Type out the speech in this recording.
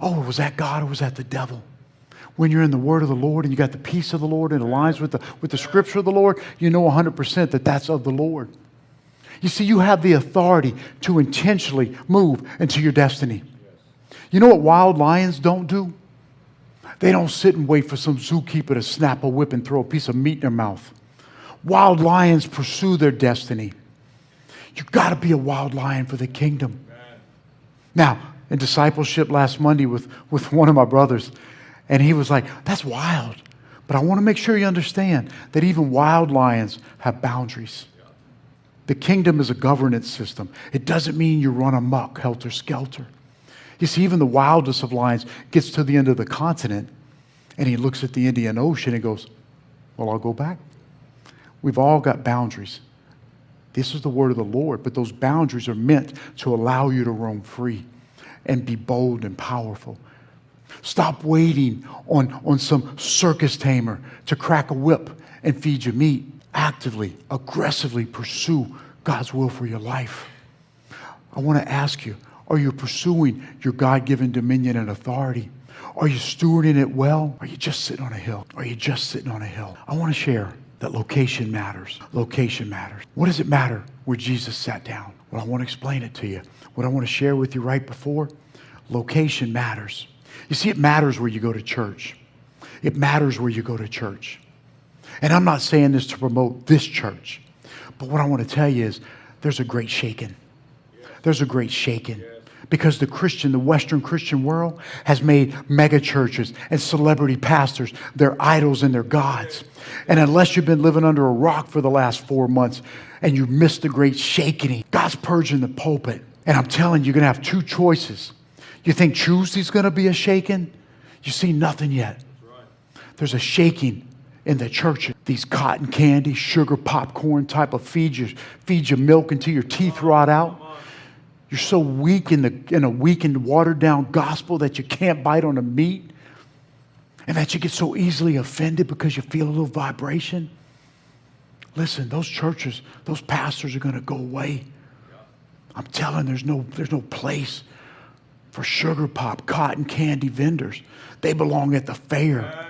Oh, was that God or was that the devil? When you're in the Word of the Lord and you got the peace of the Lord and it aligns with the Scripture of the Lord, you know 100% that that's of the Lord. You see, you have the authority to intentionally move into your destiny. You know what wild lions don't do? They don't sit and wait for some zookeeper to snap a whip and throw a piece of meat in their mouth. Wild lions pursue their destiny. You've got to be a wild lion for the kingdom. Now, in discipleship last Monday with one of my brothers, and he was like, that's wild. But I want to make sure you understand that even wild lions have boundaries. The kingdom is a governance system. It doesn't mean you run amok, helter-skelter. You see, even the wildest of lions gets to the end of the continent, and he looks at the Indian Ocean and goes, well, I'll go back. We've all got boundaries. This is the word of the Lord, but those boundaries are meant to allow you to roam free and be bold and powerful. Stop waiting on some circus tamer to crack a whip and feed you meat. Actively, aggressively pursue God's will for your life. I want to ask you, are you pursuing your God-given dominion and authority? Are you stewarding it well? Are you just sitting on a hill? Are you just sitting on a hill? I want to share that location matters. Location matters. What does it matter where Jesus sat down? Well, I want to explain it to you. What I want to share with you right before, location matters. You see, it matters where you go to church. It matters where you go to church. And I'm not saying this to promote this church, but what I want to tell you is there's a great shaking. There's a great shaking. Because the Western Christian world has made mega churches and celebrity pastors their idols and their gods. And unless you've been living under a rock for the last 4 months and you missed the great shaking, God's purging the pulpit. And I'm telling you, you're going to have two choices. You think Tuesday's going to be a shaking? You see nothing yet. There's a shaking in the church. These cotton candy, sugar popcorn type of feed you milk until your teeth rot out. You're so weak in a weakened, watered down gospel that you can't bite on the meat, and that you get so easily offended because you feel a little vibration. Listen, those churches, those pastors are going to go away. I'm telling you, there's no place for sugar pop, cotton candy vendors. They belong at the fair.